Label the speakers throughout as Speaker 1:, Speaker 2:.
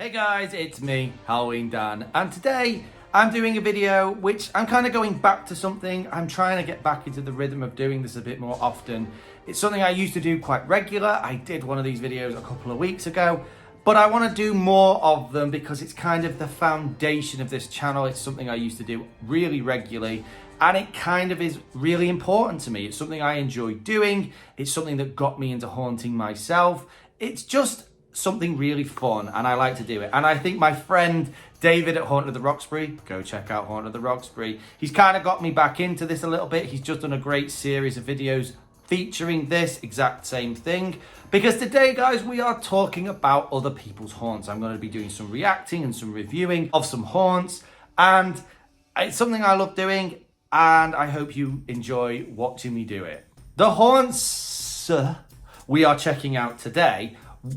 Speaker 1: Hey guys, it's me, Halloween Dan, and today I'm doing a video which I'm kind of going back to something. I'm trying to get back into the rhythm of doing this a bit more often. It's something I used to do quite regular. I did one of these videos a couple of weeks ago, but I want to do more of them because it's kind of the foundation of this channel. It's something I used to do really regularly, and it kind of is really important to me. It's something I enjoy doing. It's something that got me into haunting myself. It's just something really fun, and I like to do it. And I think my friend David at Haunted the Roxbury, go check out Haunted the Roxbury, he's kind of got me back into this a little bit. He's just done a great series of videos featuring this exact same thing, because today, guys, we are talking about other people's haunts. I'm going to be doing some reacting and some reviewing of some haunts, and it's something I love doing, and I hope you enjoy watching me do it. The haunts we are checking out today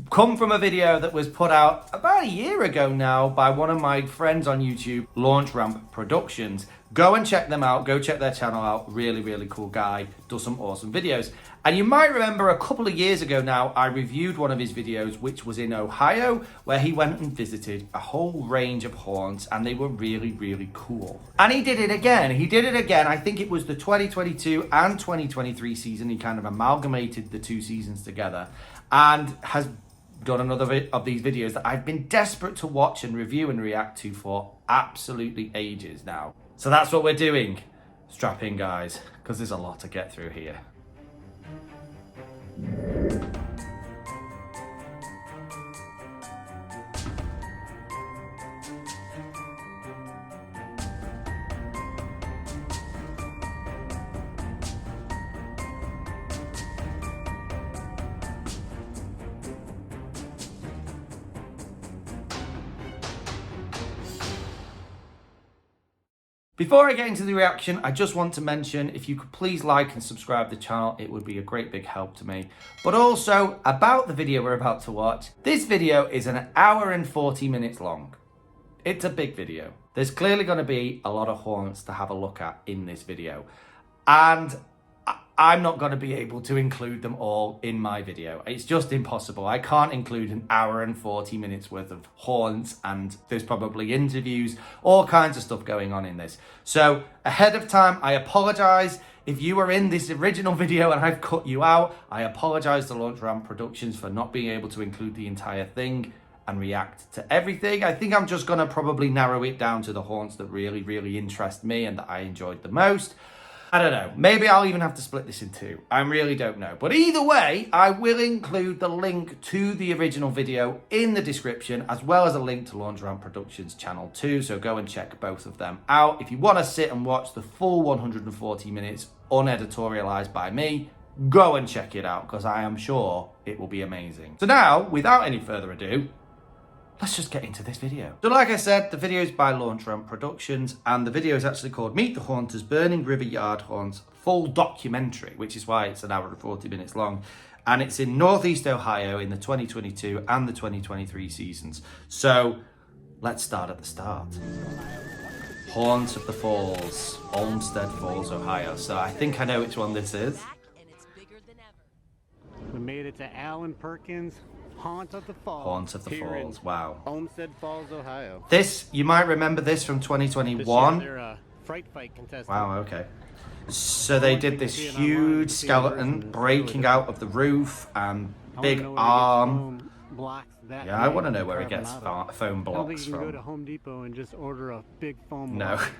Speaker 1: come from a video that was put out about a year ago now by one of my friends on YouTube, Launch Ramp Productions. Go and check them out. Go check their channel out. Really, really cool guy. Does some awesome videos. And you might remember a couple of years ago now, I reviewed one of his videos, which was in Ohio, where he went and visited a whole range of haunts, and they were really, really cool. And he did it again. I think it was the 2022 and 2023 season. He kind of amalgamated the two seasons together and has done another of these videos that I've been desperate to watch and review and react to for absolutely ages now. So that's what we're doing. Strap in, guys, because there's a lot to get through here. Before I get into the reaction, I just want to mention, if you could please like and subscribe to the channel, it would be a great big help to me. But also, about the video we're about to watch, this video is an hour and 40 minutes long. It's a big video. There's clearly going to be a lot of haunts to have a look at in this video. And I'm not going to be able to include them all in my video. It's just impossible. I can't include an hour and 40 minutes worth of haunts, and there's probably interviews, all kinds of stuff going on in this. So ahead of time, I apologize. If you were in this original video and I've cut you out, I apologize to Launch Ramp Productions for not being able to include the entire thing and react to everything. I think I'm just going to probably narrow it down to the haunts that really, really interest me and that I enjoyed the most. I don't know, maybe I'll even have to split this in two. I really don't know. But either way, I will include the link to the original video in the description, as well as a link to Launch Ramp Productions channel too. So go and check both of them out. If you want to sit and watch the full 140 minutes uneditorialized by me, go and check it out, because I am sure it will be amazing. So now, without any further ado, let's just get into this video. So like I said, the video is by Launch Ramp Productions, and the video is actually called Meet the Haunters Burning River Yard Haunts Full Documentary, which is why it's an hour and 40 minutes long. And it's in Northeast Ohio in the 2022 and the 2023 seasons. So let's start at the start. Haunt of the Falls, Olmsted Falls, Ohio. So I think I know which one this is.
Speaker 2: We made it to Alan Perkins' Haunt of the Falls.
Speaker 1: Haunt of the Falls, wow.
Speaker 2: Olmsted Falls, Ohio.
Speaker 1: This, you might remember this from 2021.
Speaker 2: They're a fright fight contestant.
Speaker 1: Wow, okay. So they did this huge skeleton breaking out of the roof and big arm. Yeah, I want to know where he gets foam blocks
Speaker 2: from. I don't think you can go to
Speaker 1: from.
Speaker 2: Home Depot and just order a big foam
Speaker 1: No.
Speaker 2: block.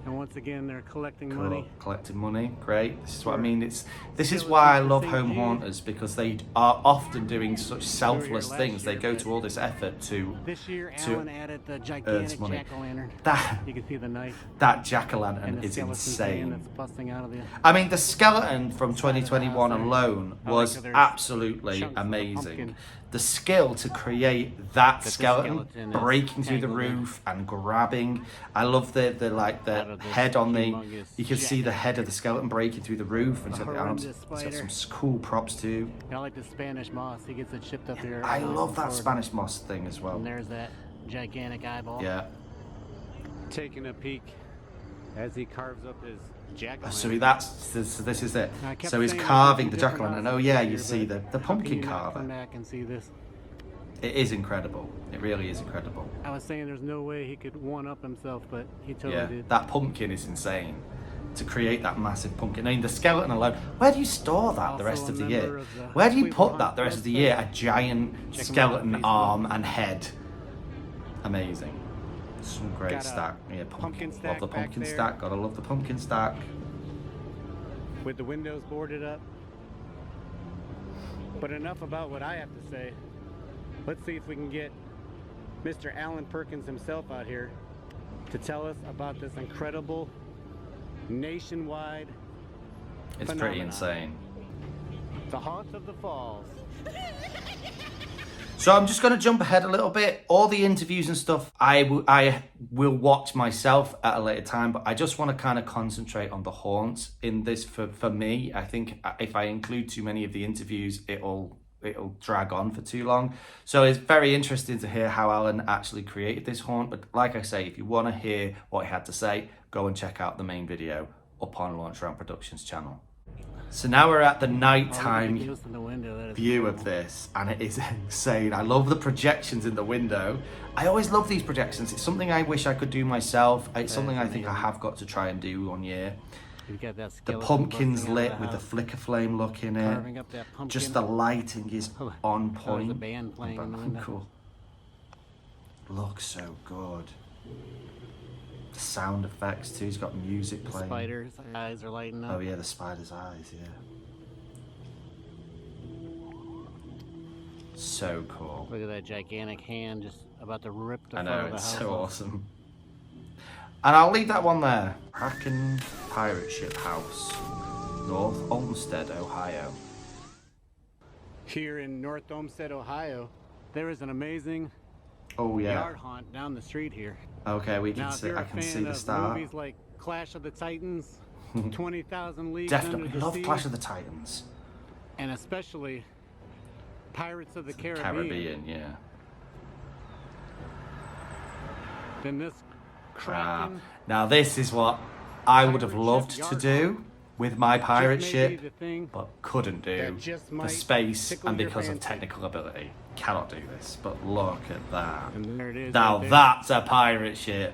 Speaker 2: And once again, they're collecting
Speaker 1: Cool.
Speaker 2: money.
Speaker 1: Collecting money, great. This is what I mean. This is why I love home haunters, because they are often doing such selfless things. They go to all this effort to
Speaker 2: This year, Alan added the
Speaker 1: earn
Speaker 2: gigantic
Speaker 1: money.
Speaker 2: jack-o'-lantern.
Speaker 1: That
Speaker 2: You can see the knife
Speaker 1: jack-o'-lantern
Speaker 2: and the
Speaker 1: is
Speaker 2: skeleton
Speaker 1: insane.
Speaker 2: that's busting out of the.
Speaker 1: I mean, the skeleton from 2021 alone was
Speaker 2: how there's
Speaker 1: absolutely
Speaker 2: chunks of the
Speaker 1: amazing.
Speaker 2: pumpkin.
Speaker 1: The skill to create that
Speaker 2: the
Speaker 1: skeleton
Speaker 2: skeleton is
Speaker 1: breaking through the
Speaker 2: tangled in.
Speaker 1: roof and grabbing. I love the
Speaker 2: Out of this
Speaker 1: head on the.
Speaker 2: humongous
Speaker 1: You can see the head of the skeleton breaking through the roof, and it's got the arms.
Speaker 2: horrendous
Speaker 1: It's got
Speaker 2: spider.
Speaker 1: some cool props too.
Speaker 2: I like the Spanish moss. He gets it shipped up here.
Speaker 1: I love that
Speaker 2: forward.
Speaker 1: Spanish moss thing as well.
Speaker 2: And there's that gigantic eyeball.
Speaker 1: Yeah.
Speaker 2: Taking a peek as he carves up his jack-o'-lantern.
Speaker 1: So this is it.
Speaker 2: I kept
Speaker 1: So he's
Speaker 2: saying there's
Speaker 1: carving
Speaker 2: something
Speaker 1: the
Speaker 2: different
Speaker 1: jack-o'-lantern.
Speaker 2: about
Speaker 1: Oh
Speaker 2: this
Speaker 1: yeah,
Speaker 2: figure,
Speaker 1: you see
Speaker 2: but
Speaker 1: the
Speaker 2: how can
Speaker 1: pumpkin
Speaker 2: you not
Speaker 1: carver.
Speaker 2: Come back and see this.
Speaker 1: It is incredible. It really is incredible.
Speaker 2: I was saying there's no way he could one-up himself, but he totally
Speaker 1: Yeah,
Speaker 2: did.
Speaker 1: that pumpkin is insane. To create that massive pumpkin. I mean, the skeleton alone. Where do you store that the rest of the year? Where do you put that the rest of the year? A giant skeleton arm and head. Amazing. Some great stack. Yeah, pumpkin. Love the pumpkin stack. Gotta love the pumpkin stack.
Speaker 2: With the windows boarded up. But enough about what I have to say. Let's see if we can get Mr. Alan Perkins himself out here to tell us about this incredible nationwide
Speaker 1: It's
Speaker 2: phenomenon.
Speaker 1: pretty insane.
Speaker 2: The haunt of the falls.
Speaker 1: So I'm just going to jump ahead a little bit. All the interviews and stuff I will watch myself at a later time, but I just want to kind of concentrate on the haunts in this for me. I think if I include too many of the interviews, it'll drag on for too long. So it's very interesting to hear how Alan actually created this haunt. But like I say, if you want to hear what he had to say, go and check out the main video up on Launch Round Productions channel. So now we're at the nighttime view of this, and it is insane. I love the projections in the window. I always love these projections. It's something I wish I could do myself. It's something I think I have got to try and do one year. The pumpkin's lit with the flicker flame look in it. Just the lighting is on point.
Speaker 2: There's a band playing in the window.
Speaker 1: Cool. Looks so good. The sound effects too. He's got music playing.
Speaker 2: The spider's eyes are lighting up.
Speaker 1: Oh yeah, the spider's eyes. Yeah. So cool.
Speaker 2: Look at that gigantic hand just about to rip the
Speaker 1: I
Speaker 2: front
Speaker 1: know,
Speaker 2: of the
Speaker 1: it's
Speaker 2: house
Speaker 1: so
Speaker 2: off.
Speaker 1: awesome. And I'll leave that one there. Kraken Pirate Ship House, North Olmsted, Ohio.
Speaker 2: Here in North Olmsted, Ohio, there is an amazing
Speaker 1: Oh yeah.
Speaker 2: yard haunt down the street here.
Speaker 1: Okay, we can
Speaker 2: Now, if
Speaker 1: see.
Speaker 2: you're
Speaker 1: I
Speaker 2: a
Speaker 1: can
Speaker 2: fan
Speaker 1: see the
Speaker 2: of
Speaker 1: start.
Speaker 2: movies like Clash of the Titans, 20,000 Leagues Under
Speaker 1: Definitely
Speaker 2: the
Speaker 1: love
Speaker 2: Sea,
Speaker 1: Clash of the Titans.
Speaker 2: and especially Pirates of the Caribbean,
Speaker 1: Yeah.
Speaker 2: then this Kraken
Speaker 1: Now this is what I would have
Speaker 2: pirate
Speaker 1: loved
Speaker 2: ship
Speaker 1: to
Speaker 2: yard
Speaker 1: do
Speaker 2: haunt
Speaker 1: with my pirate
Speaker 2: just may be
Speaker 1: ship,
Speaker 2: the thing
Speaker 1: but couldn't do
Speaker 2: that just
Speaker 1: for
Speaker 2: might
Speaker 1: space
Speaker 2: tickle
Speaker 1: and
Speaker 2: your
Speaker 1: because of
Speaker 2: fancy.
Speaker 1: technical ability. Cannot do this, but look at that.
Speaker 2: And there it is.
Speaker 1: Now
Speaker 2: right there.
Speaker 1: that's a pirate ship.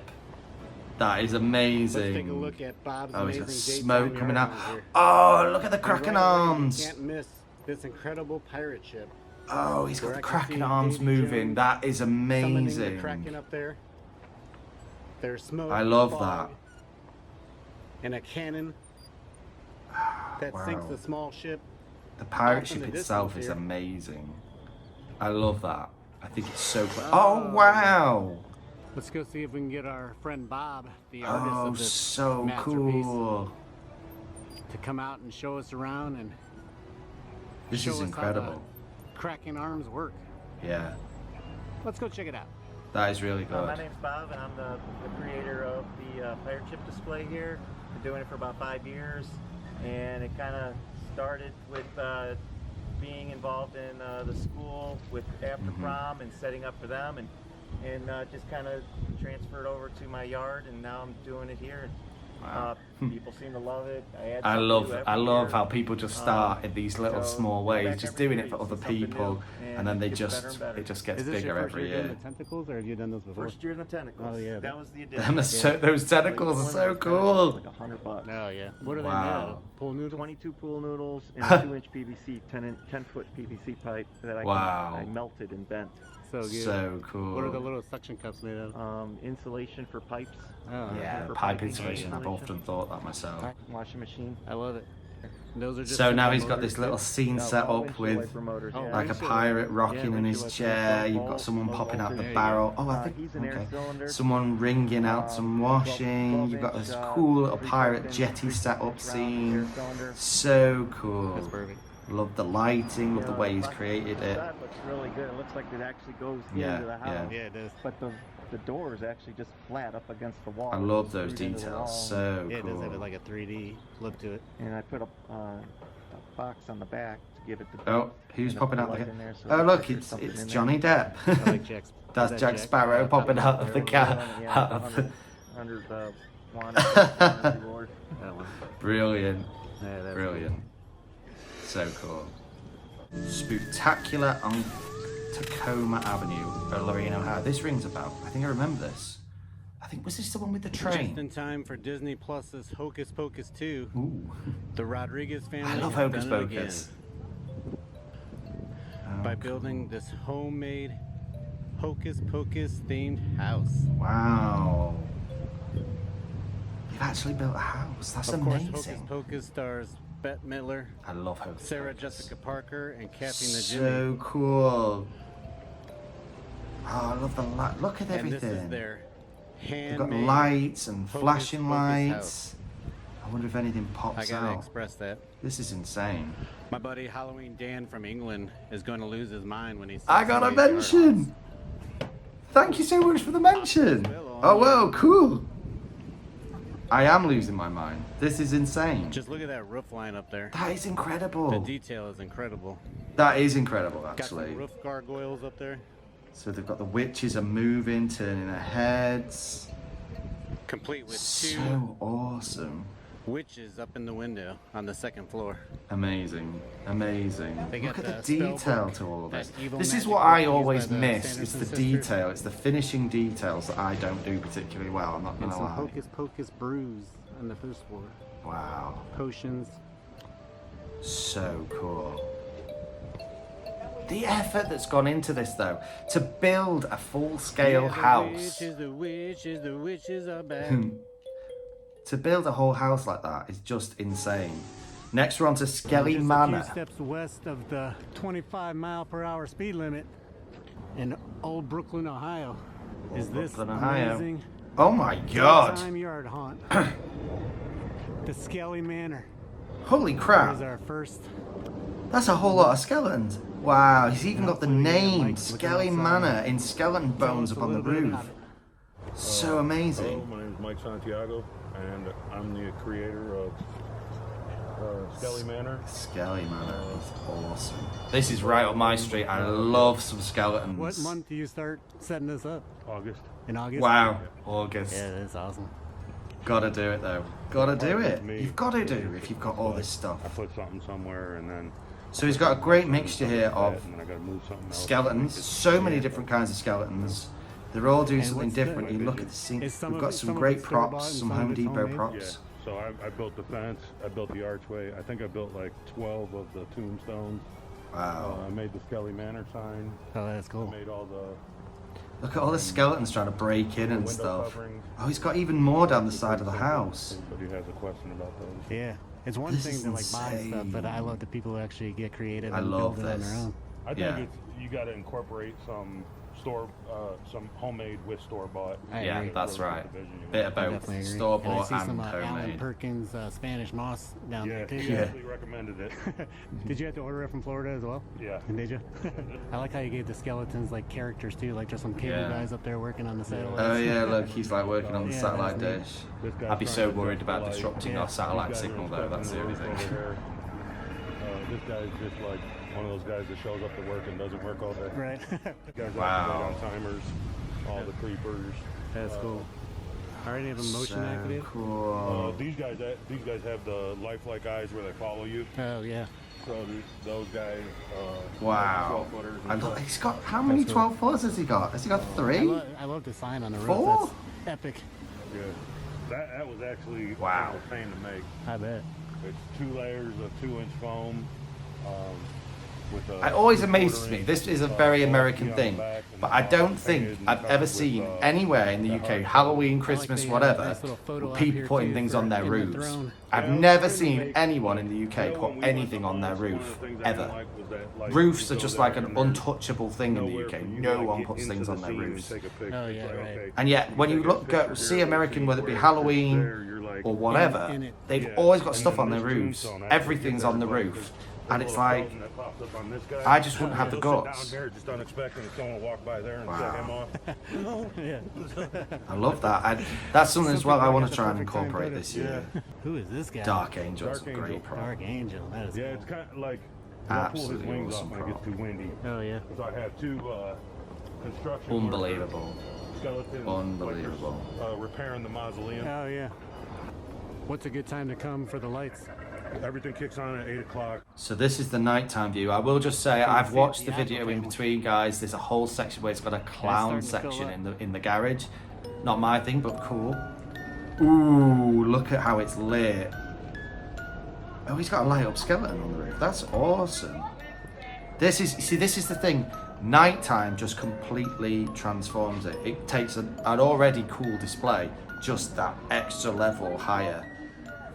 Speaker 1: That is
Speaker 2: Let's
Speaker 1: amazing.
Speaker 2: take a look at Bob's
Speaker 1: Oh, he's
Speaker 2: amazing
Speaker 1: got
Speaker 2: daytime
Speaker 1: smoke coming
Speaker 2: yard
Speaker 1: out.
Speaker 2: haunt here.
Speaker 1: Oh, look at the
Speaker 2: And
Speaker 1: Kraken
Speaker 2: right away,
Speaker 1: arms.
Speaker 2: You can't miss this incredible pirate ship.
Speaker 1: Oh, he's got
Speaker 2: Where
Speaker 1: the
Speaker 2: I can
Speaker 1: Kraken
Speaker 2: see
Speaker 1: arms
Speaker 2: Davy
Speaker 1: moving.
Speaker 2: Jones
Speaker 1: That is
Speaker 2: Summoning the
Speaker 1: amazing.
Speaker 2: Kraken up there. There's smoke.
Speaker 1: I love
Speaker 2: fog,
Speaker 1: that.
Speaker 2: And a cannon that sinks
Speaker 1: Wow.
Speaker 2: the small ship.
Speaker 1: The pirate
Speaker 2: Off in
Speaker 1: ship
Speaker 2: the
Speaker 1: itself
Speaker 2: distance
Speaker 1: is
Speaker 2: here.
Speaker 1: amazing. I love that. I think it's so cool. Oh, wow.
Speaker 2: Let's go see if we can get our friend Bob, the artist
Speaker 1: Oh,
Speaker 2: of this
Speaker 1: so
Speaker 2: masterpiece,
Speaker 1: cool.
Speaker 2: to come out and show us around and
Speaker 1: This
Speaker 2: show
Speaker 1: is
Speaker 2: us
Speaker 1: incredible.
Speaker 2: how the Kraken arms work.
Speaker 1: Yeah,
Speaker 2: Let's go check it out.
Speaker 1: that is really
Speaker 3: My
Speaker 1: good.
Speaker 3: name's Bob, and I'm the creator of the pirate ship display here. Been doing it for about 5 years, and it kind of started with being involved in the school with after prom and setting up for them, and just kind of transferred over to my yard, and now I'm doing it here.
Speaker 1: Wow.
Speaker 3: People seem to love it.
Speaker 1: I
Speaker 3: something new
Speaker 1: love
Speaker 3: every
Speaker 1: how
Speaker 3: year.
Speaker 1: people just start in these little
Speaker 3: So,
Speaker 1: small
Speaker 3: back
Speaker 1: ways, just
Speaker 3: every
Speaker 1: doing
Speaker 3: year
Speaker 1: it for
Speaker 3: you
Speaker 1: other
Speaker 3: see something
Speaker 1: people,
Speaker 3: new,
Speaker 1: and then they
Speaker 3: it gets better
Speaker 1: just
Speaker 3: and better.
Speaker 1: it just gets
Speaker 2: Is this
Speaker 1: bigger
Speaker 2: your first
Speaker 1: every
Speaker 2: year doing
Speaker 1: year.
Speaker 2: the tentacles, or have you done those before?
Speaker 3: First year in the tentacles.
Speaker 2: Oh, yeah.
Speaker 3: That was the
Speaker 1: Them
Speaker 3: addition.
Speaker 1: those tentacles are so cool.
Speaker 3: Like $100.
Speaker 2: Oh, yeah. What are they made
Speaker 1: Wow.
Speaker 2: out of? Pool noodles?
Speaker 3: 22 pool noodles and a 2-inch PVC, 10-foot PVC pipe that
Speaker 1: Wow.
Speaker 3: I melted and bent.
Speaker 2: So good.
Speaker 1: So cool.
Speaker 2: What are the little suction cups made out of?
Speaker 3: Insulation for pipes,
Speaker 2: Oh,
Speaker 1: Yeah,
Speaker 3: for
Speaker 1: pipe
Speaker 3: piping
Speaker 1: insulation. I've
Speaker 3: insulation.
Speaker 1: often thought that myself.
Speaker 3: washing machine.
Speaker 2: I love it. Those are just
Speaker 1: So now
Speaker 2: simple
Speaker 1: he's got
Speaker 2: motors.
Speaker 1: this little scene set
Speaker 3: all
Speaker 1: up
Speaker 3: windshield
Speaker 1: with
Speaker 3: wiper motors,
Speaker 2: Oh,
Speaker 3: yeah.
Speaker 1: like a
Speaker 2: windshield
Speaker 1: pirate
Speaker 2: wiper.
Speaker 1: rocking
Speaker 3: Yeah,
Speaker 1: in
Speaker 3: windshield
Speaker 1: his
Speaker 3: wiper,
Speaker 1: chair. You've got
Speaker 3: volts,
Speaker 1: someone
Speaker 3: low
Speaker 1: popping out the
Speaker 3: voltage.
Speaker 1: barrel. Oh, I think
Speaker 3: He's an air
Speaker 1: okay.
Speaker 3: cylinder.
Speaker 1: Someone wringing out some washing.
Speaker 3: 12
Speaker 1: You've got this
Speaker 3: inch,
Speaker 1: cool little
Speaker 3: 3/4
Speaker 1: pirate
Speaker 3: inch,
Speaker 1: jetty
Speaker 3: 3/6
Speaker 1: set up
Speaker 3: inch round
Speaker 1: scene.
Speaker 3: air cylinder.
Speaker 1: So
Speaker 2: That's
Speaker 1: cool.
Speaker 2: perfect.
Speaker 1: Love the lighting. Love the way he's
Speaker 3: box
Speaker 1: created it.
Speaker 3: That looks really good. It looks like it actually goes
Speaker 1: Yeah,
Speaker 3: into the
Speaker 1: yeah.
Speaker 3: house.
Speaker 2: Yeah, it does.
Speaker 3: But the door is actually just flat up against the wall.
Speaker 1: I love
Speaker 3: It's
Speaker 1: those
Speaker 3: screwed into the wall.
Speaker 1: details. So
Speaker 2: Yeah, it does have
Speaker 1: cool.
Speaker 2: like a 3D look to it.
Speaker 3: And I put a box on the back to give it the.
Speaker 1: Oh, who's
Speaker 3: and I
Speaker 1: popping
Speaker 3: put
Speaker 1: out
Speaker 3: a
Speaker 1: the
Speaker 3: light in there so
Speaker 1: Oh
Speaker 3: it
Speaker 1: look,
Speaker 3: looks like
Speaker 1: it's
Speaker 3: there's something in
Speaker 1: Johnny
Speaker 3: there.
Speaker 1: Depp.
Speaker 2: I like Jack's.
Speaker 1: That's
Speaker 2: is that
Speaker 1: Jack Sparrow
Speaker 2: Top
Speaker 1: popping
Speaker 2: of
Speaker 1: out of the car.
Speaker 3: Yeah,
Speaker 1: Out of the...
Speaker 3: 100 100 reward.
Speaker 2: That one.
Speaker 1: Brilliant.
Speaker 2: Yeah, that's
Speaker 1: Brilliant. So cool. Spooktacular Tacoma Avenue, Lorain, Ohio. This rings a bell. I think I remember this. I think, was this the one with the train?
Speaker 2: Just in time for Disney Plus's Hocus Pocus 2.
Speaker 1: Ooh.
Speaker 2: The Rodriguez family
Speaker 1: I love
Speaker 2: has
Speaker 1: Hocus
Speaker 2: done it
Speaker 1: Pocus.
Speaker 2: again by building this homemade Hocus Pocus themed house.
Speaker 1: Wow. You've actually built a house. That's
Speaker 2: Of course,
Speaker 1: amazing.
Speaker 2: Hocus Pocus stars Bette Midler,
Speaker 1: I love Hocus
Speaker 2: Sarah
Speaker 1: Pocus.
Speaker 2: Jessica Parker, and Kathy Najimy.
Speaker 1: So cool. Oh, I love the light. Look at
Speaker 2: And
Speaker 1: everything.
Speaker 2: this is their
Speaker 1: They've got
Speaker 2: handmade.
Speaker 1: lights and
Speaker 2: Hocus
Speaker 1: flashing
Speaker 2: Pocus
Speaker 1: lights.
Speaker 2: house.
Speaker 1: I wonder if anything
Speaker 2: I
Speaker 1: pops
Speaker 2: gotta
Speaker 1: out.
Speaker 2: express that.
Speaker 1: This is insane.
Speaker 2: My buddy Halloween Dan from England is going to lose his mind when he sees
Speaker 1: I got a
Speaker 2: the way the art
Speaker 1: mention. Thank you so much for the mention. Oh, wow, cool. I am losing my mind. This is insane.
Speaker 2: Just look at that roof line up there.
Speaker 1: That is
Speaker 2: The
Speaker 1: incredible.
Speaker 2: detail is incredible.
Speaker 1: That is incredible,
Speaker 2: Got
Speaker 1: actually.
Speaker 2: some roof gargoyles up there.
Speaker 1: So they've got the witches are moving, turning their heads.
Speaker 2: Complete with two
Speaker 1: So awesome.
Speaker 2: witches up in the window on the second floor.
Speaker 1: Amazing. Amazing.
Speaker 2: They
Speaker 1: Look
Speaker 2: got
Speaker 1: at
Speaker 2: the
Speaker 1: the
Speaker 2: spell
Speaker 1: detail
Speaker 2: book,
Speaker 1: to all of this.
Speaker 2: that evil
Speaker 1: This is
Speaker 2: magic
Speaker 1: what
Speaker 2: book
Speaker 1: I
Speaker 2: used
Speaker 1: always
Speaker 2: by the
Speaker 1: miss.
Speaker 2: Sanderson
Speaker 1: It's the
Speaker 2: sisters.
Speaker 1: detail. It's the finishing details that I don't do particularly well. I'm not
Speaker 2: And
Speaker 1: gonna
Speaker 2: some
Speaker 1: lie.
Speaker 2: Hocus Pocus brews on the first floor.
Speaker 1: Wow.
Speaker 2: Potions.
Speaker 1: So cool. The effort that's gone into this, though, to build a full-scale house.
Speaker 2: The witches are back.
Speaker 1: To build a whole house like that is just insane. Next, we're on to Skelly
Speaker 2: Just
Speaker 1: Manor.
Speaker 2: a few steps west of the 25-mile-per-hour speed limit in Old Brooklyn, Ohio. Is this
Speaker 1: Brooklyn, Ohio.
Speaker 2: amazing
Speaker 1: Oh my god!
Speaker 2: time yard haunt? The Skelly Manor
Speaker 1: Holy
Speaker 2: is
Speaker 1: crap!
Speaker 2: our first.
Speaker 1: That's a whole lot of skeletons. Wow, he's even got the
Speaker 2: Hopefully you get
Speaker 1: name
Speaker 2: Mike's looking
Speaker 1: Skelly
Speaker 2: outside.
Speaker 1: Manor in skeleton
Speaker 2: Tell
Speaker 1: bones
Speaker 2: us a
Speaker 1: up on the
Speaker 2: little bit
Speaker 1: roof.
Speaker 2: about it.
Speaker 1: So
Speaker 4: Hello,
Speaker 1: amazing.
Speaker 4: my name is Mike Santiago, and I'm the creator of Skelly Manor.
Speaker 1: Skelly Manor is awesome. This is right up my street. I love some skeletons.
Speaker 2: What month do you start setting this up?
Speaker 4: August.
Speaker 2: In August?
Speaker 1: Wow, August.
Speaker 2: Yeah, that's awesome.
Speaker 1: Gotta do it though. Gotta do it.
Speaker 4: Me.
Speaker 1: You've got to do if you've got all this stuff.
Speaker 4: I put something somewhere, and then.
Speaker 1: So he's got a great mixture here of
Speaker 4: And then I gotta move something else.
Speaker 1: skeletons. So many different kinds of skeletons. They're all doing
Speaker 2: And
Speaker 1: something
Speaker 2: what's the-
Speaker 1: different. You look at the scene.
Speaker 2: Is some
Speaker 1: We've
Speaker 2: of
Speaker 1: got
Speaker 2: it-
Speaker 1: some
Speaker 2: some of
Speaker 1: great
Speaker 2: it's store-bought
Speaker 1: props,
Speaker 2: and
Speaker 1: some
Speaker 2: some of
Speaker 1: Home
Speaker 2: it's
Speaker 1: Depot
Speaker 2: homemade?
Speaker 4: Yeah.
Speaker 1: props.
Speaker 4: So I built the fence. I built the archway. I think I built like 12 of the tombstones.
Speaker 1: Wow.
Speaker 4: I made the Skelly Manor sign.
Speaker 2: Oh, that's
Speaker 4: I
Speaker 2: cool.
Speaker 4: made all the
Speaker 1: Look at all the skeletons trying to break in and
Speaker 4: window
Speaker 1: stuff.
Speaker 4: coverings.
Speaker 1: Oh, he's got even more down the side of the house.
Speaker 4: Anybody has a question about those?
Speaker 2: Yeah. It's one
Speaker 1: This
Speaker 2: thing
Speaker 1: is
Speaker 2: to like buy stuff, but I
Speaker 1: insane.
Speaker 2: love the people who actually get creative
Speaker 1: I
Speaker 2: and
Speaker 1: love
Speaker 2: build it on
Speaker 1: this.
Speaker 2: their own.
Speaker 4: I think
Speaker 1: Yeah.
Speaker 4: you got to incorporate some some homemade with store bought.
Speaker 2: I
Speaker 1: Yeah,
Speaker 2: agree.
Speaker 1: that's right. Bit of
Speaker 2: I
Speaker 1: both,
Speaker 2: definitely agree.
Speaker 1: store
Speaker 2: And I
Speaker 1: bought
Speaker 2: see
Speaker 1: and
Speaker 2: some Alan
Speaker 1: homemade.
Speaker 2: Perkins Spanish moss down
Speaker 4: Yeah,
Speaker 2: there too.
Speaker 4: he
Speaker 1: Yeah.
Speaker 4: actually recommended it.
Speaker 2: Did you have to order it from Florida as well?
Speaker 4: Yeah.
Speaker 2: Did you? I like how you gave the skeletons like characters too, like there's some cable
Speaker 1: Yeah.
Speaker 2: guys up there working on the satellites.
Speaker 1: Oh yeah, look, he's like working on the
Speaker 2: Yeah,
Speaker 1: satellite
Speaker 2: that's neat.
Speaker 1: dish.
Speaker 4: This guy's
Speaker 1: I'd be
Speaker 4: trying
Speaker 1: so
Speaker 4: to
Speaker 1: worried
Speaker 4: adjust
Speaker 1: about
Speaker 4: the light.
Speaker 1: disrupting
Speaker 2: Yeah.
Speaker 1: our satellite
Speaker 4: These guys
Speaker 1: signal
Speaker 4: are
Speaker 1: though, that's the only
Speaker 4: inspecting
Speaker 1: thing.
Speaker 4: the roof over here. This guy's just like one of those guys that shows up to work and doesn't work all day.
Speaker 2: Right.
Speaker 4: Guys
Speaker 1: Wow.
Speaker 4: activate on timers, all the creepers.
Speaker 2: That's cool. Already have a motion
Speaker 1: So
Speaker 2: activated?
Speaker 1: cool.
Speaker 4: These guys have the lifelike eyes where they follow you.
Speaker 2: Oh yeah.
Speaker 4: So those guys.
Speaker 1: Wow.
Speaker 4: 12-footers and
Speaker 1: And look,
Speaker 4: stuff.
Speaker 1: he's got, how many
Speaker 2: That's cool.
Speaker 1: 12 footers has he got? Has he got 3?
Speaker 2: I love the sign on the roof.
Speaker 1: Four?
Speaker 2: That's epic.
Speaker 4: Yeah. That was actually
Speaker 1: Wow.
Speaker 4: kind of a pain to make.
Speaker 2: I bet.
Speaker 4: It's 2 layers of 2-inch foam. With
Speaker 1: It always amazes me. This is a very American thing, but I don't think I've ever seen anywhere in the UK, Halloween, Christmas,
Speaker 2: the,
Speaker 1: whatever,
Speaker 2: nice little photo
Speaker 1: with
Speaker 2: up
Speaker 1: people
Speaker 2: here,
Speaker 1: putting
Speaker 2: too,
Speaker 1: things
Speaker 2: for
Speaker 1: on their
Speaker 2: In the
Speaker 1: roofs.
Speaker 2: Throne.
Speaker 1: I've never seen anyone in the UK put anything on their roof, ever. Roofs are just like an untouchable thing in the UK. No one puts things on their roofs.
Speaker 2: Oh, yeah, right.
Speaker 1: And yet, when you see American, whether it be Halloween or whatever,
Speaker 2: In it.
Speaker 1: they've always got stuff on their roofs. Everything's on the roof. And it's like, I just wouldn't have the guts.
Speaker 4: Just unexpected that someone walked by there and
Speaker 1: Wow.
Speaker 4: set him off.
Speaker 2: Yeah.
Speaker 1: I love that. That's something as well I
Speaker 2: Some
Speaker 1: want to
Speaker 2: people
Speaker 1: try and
Speaker 2: got the perfect time
Speaker 1: incorporate
Speaker 2: photo.
Speaker 1: this year.
Speaker 2: Who is this guy?
Speaker 1: Dark Angel's a
Speaker 4: Dark
Speaker 1: great
Speaker 4: Angel.
Speaker 1: prop.
Speaker 2: Dark Angel. That is
Speaker 4: Yeah,
Speaker 2: cool.
Speaker 4: it's kind of like I'll pull his
Speaker 1: Absolutely
Speaker 4: wings
Speaker 1: awesome
Speaker 4: off when it gets
Speaker 1: prop.
Speaker 4: too windy.
Speaker 2: Oh yeah.
Speaker 4: So I have 2 construction
Speaker 1: Unbelievable.
Speaker 4: workers, skeletons,
Speaker 1: Unbelievable.
Speaker 4: like, repairing the mausoleum.
Speaker 2: Oh yeah. What's a good time to come for the lights?
Speaker 4: everything kicks on at 8 o'clock.
Speaker 1: So this is the nighttime view. I will just say I've watched the video in between, guys. There's a whole section where it's got a clown section in the garage. Not my thing, but cool. Ooh, look at how it's lit. Oh, he's got a light up skeleton on the roof. That's awesome. This is the thing. Nighttime just completely transforms it. It takes an already cool display just that extra level higher.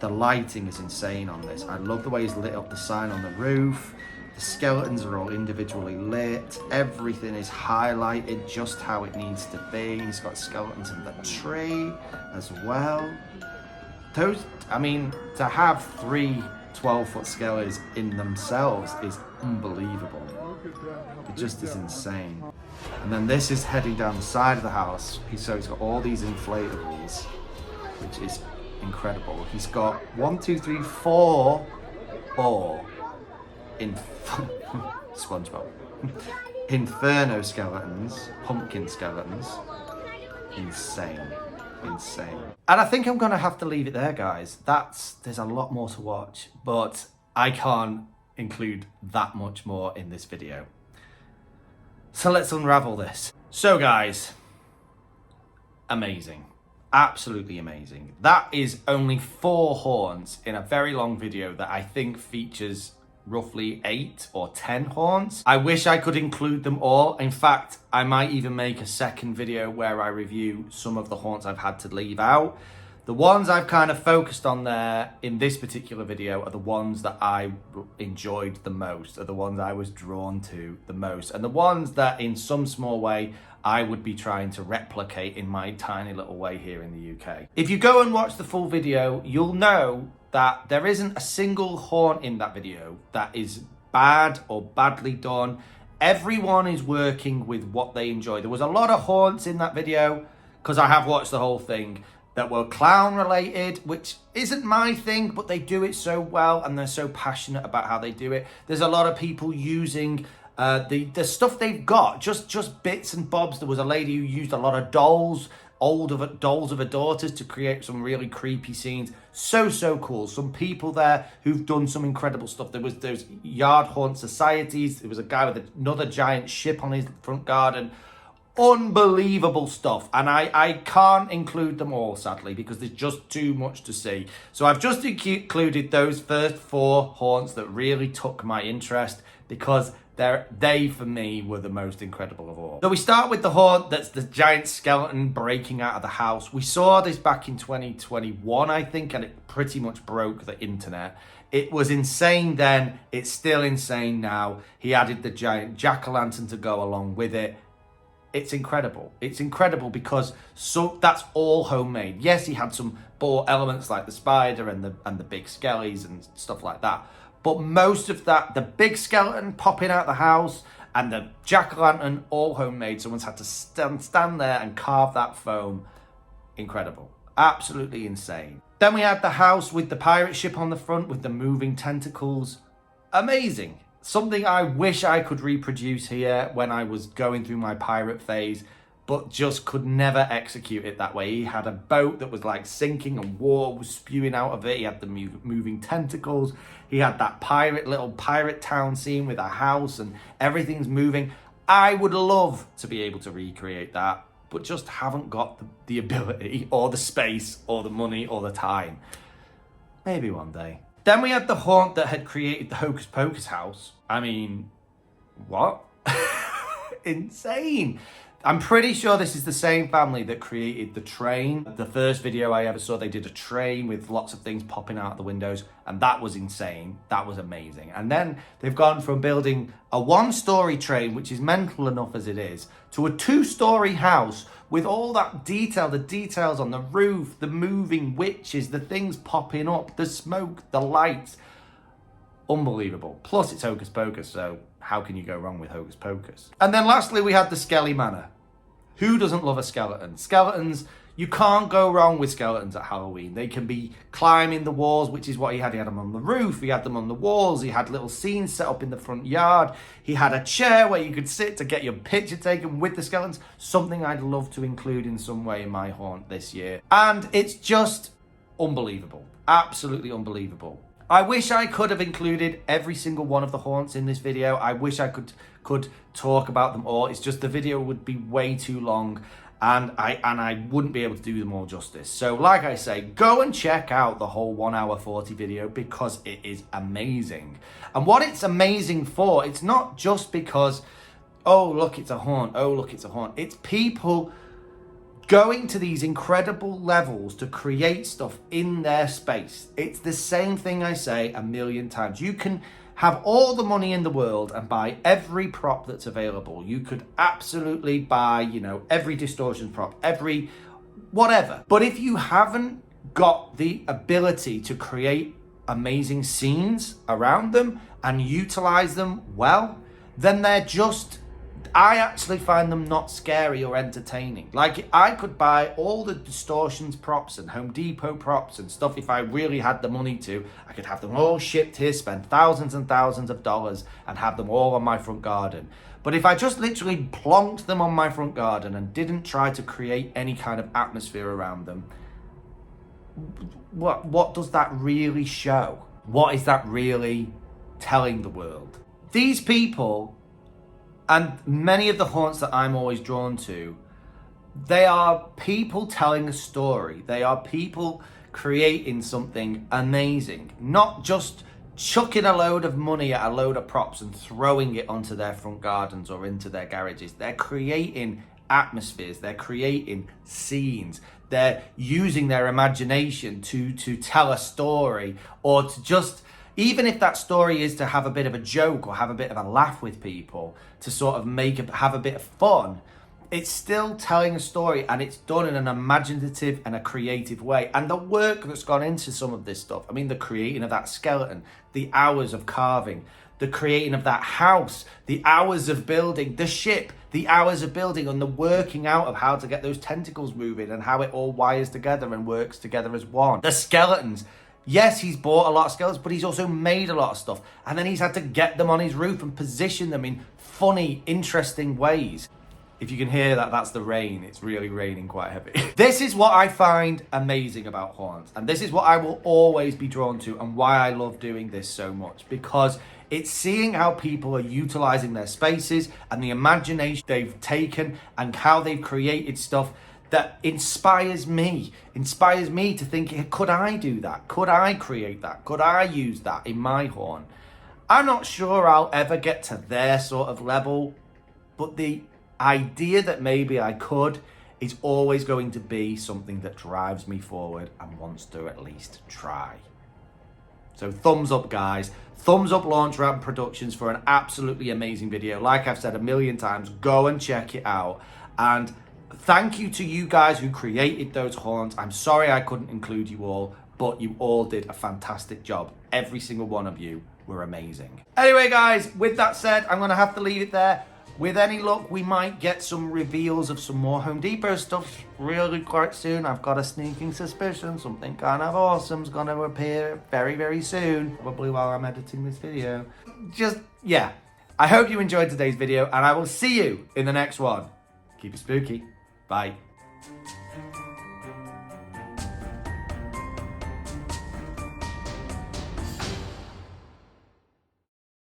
Speaker 1: The lighting is insane on this. I love the way he's lit up the sign on the roof. The skeletons are all individually lit. Everything is highlighted just how it needs to be. He's got skeletons in the tree as well. Those, I mean, to have 3 12-foot skellies in themselves is unbelievable. It just is insane. And then this is heading down the side of the house. So he's got all these inflatables, which is incredible. He's got 1, 2, 3, 4 SpongeBob. Inferno skeletons, pumpkin skeletons. Insane. And I think I'm gonna have to leave it there, guys. There's a lot more to watch, but I can't include that much more in this video. So let's unravel this. So guys, amazing. Absolutely amazing. That is only 4 haunts in a very long video that I think features roughly 8 or 10 haunts. I wish I could include them all. In fact, I might even make a second video where I review some of the haunts I've had to leave out. The ones I've kind of focused on there in this particular video are the ones that I enjoyed the most, are the ones I was drawn to the most, and the ones that in some small way I would be trying to replicate in my tiny little way here in the UK. If you go and watch the full video, you'll know that there isn't a single haunt in that video that is bad or badly done. Everyone is working with what they enjoy. There was a lot of haunts in that video, because I have watched the whole thing, that were clown related, which isn't my thing, but they do it so well and they're so passionate about how they do it. There's a lot of people using the stuff they've got, just bits and bobs. There was a lady who used a lot of dolls of her daughters to create some really creepy scenes. So cool. Some people there who've done some incredible stuff. There's yard haunt societies. There was a guy with another giant ship on his front garden. Unbelievable stuff, and I can't include them all, sadly, because there's just too much to see. So I've just included those first 4 haunts that really took my interest, because they for me were the most incredible of all. So we start with the haunt that's the giant skeleton breaking out of the house. We saw this back in 2021, I think, and it pretty much broke the internet. It was insane then, it's still insane now. He added the giant jack-o'-lantern to go along with it. It's incredible. It's incredible because that's all homemade. Yes, he had some bore elements like the spider and the big skellies and stuff like that. But most of that, the big skeleton popping out the house and the jack-o'-lantern, all homemade. Someone's had to stand there and carve that foam. Incredible. Absolutely insane. Then we had the house with the pirate ship on the front with the moving tentacles. Amazing. Something I wish I could reproduce here when I was going through my pirate phase, but just could never execute it that way. He had a boat that was like sinking and water was spewing out of it. He had the moving tentacles. He had that little pirate town scene with a house and everything's moving. I would love to be able to recreate that, but just haven't got the ability or the space or the money or the time. Maybe one day. Then we had the haunt that had created the Hocus Pocus house. I mean, what? Insane. I'm pretty sure this is the same family that created the train. The first video I ever saw, they did a train with lots of things popping out the windows, and that was insane. That was amazing. And then they've gone from building a 1-story train, which is mental enough as it is, to a 2-story house with all that detail, the details on the roof, the moving witches, the things popping up, the smoke, the lights. Unbelievable. Plus it's Hocus Pocus, so how can you go wrong with Hocus Pocus? And then lastly, we had the Skelly Manor. Who doesn't love a skeleton? Skeletons, you can't go wrong with skeletons at Halloween. They can be climbing the walls, which is what he had. He had them on the roof, he had them on the walls, he had little scenes set up in the front yard. He had a chair where you could sit to get your picture taken with the skeletons. Something I'd love to include in some way in my haunt this year. And it's just unbelievable. Absolutely unbelievable. I wish I could have included every single one of the haunts in this video. I wish I could talk about them all. It's just the video would be way too long, and I wouldn't be able to do them all justice. So like I say, go and check out the whole 1 hour 40 video because it is amazing. And what it's amazing for, it's not just because, oh look, it's a haunt, oh look, it's a haunt. It's people going to these incredible levels to create stuff in their space. It's the same thing I say a million times. You can have all the money in the world and buy every prop that's available. You could absolutely buy, you know, every distortion prop, every whatever. But if you haven't got the ability to create amazing scenes around them and utilize them well, then they're just, I actually find them not scary or entertaining. Like, I could buy all the distortions props and Home Depot props and stuff if I really had the money to. I could have them all shipped here, spend thousands and thousands of dollars and have them all on my front garden. But if I just literally plonked them on my front garden and didn't try to create any kind of atmosphere around them, what does that really show? What is that really telling the world? These people, and many of the haunts that I'm always drawn to, they are people telling a story. They are people creating something amazing, not just chucking a load of money at a load of props and throwing it onto their front gardens or into their garages. They're creating atmospheres, they're creating scenes, they're using their imagination to tell a story, or to just, even if that story is to have a bit of a joke or have a bit of a laugh with people, to sort of have a bit of fun, it's still telling a story, and it's done in an imaginative and a creative way. And the work that's gone into some of this stuff, I mean, the creating of that skeleton, the hours of carving, the creating of that house, the hours of building the ship, the hours of building, and the working out of how to get those tentacles moving and how it all wires together and works together as one. The skeletons. Yes, he's bought a lot of skeletons, but he's also made a lot of stuff. And then he's had to get them on his roof and position them in funny, interesting ways. If you can hear that, that's the rain. It's really raining quite heavy. This is what I find amazing about haunts. And this is what I will always be drawn to, and why I love doing this so much. Because it's seeing how people are utilizing their spaces and the imagination they've taken and how they've created stuff that inspires me to think, could I do that? Could I create that? Could I use that in my haunt? I'm not sure I'll ever get to their sort of level, but the idea that maybe I could is always going to be something that drives me forward and wants to at least try. So thumbs up, guys. Thumbs up Launch Ramp Productions for an absolutely amazing video. Like I've said a million times, go and check it out. And thank you to you guys who created those haunts. I'm sorry I couldn't include you all, but you all did a fantastic job. Every single one of you were amazing. Anyway, guys, with that said, I'm going to have to leave it there. With any luck, we might get some reveals of some more Home Depot stuff really quite soon. I've got a sneaking suspicion something kind of awesome's going to appear very, very soon. Probably while I'm editing this video. Yeah. I hope you enjoyed today's video, and I will see you in the next one. Keep it spooky. Bye.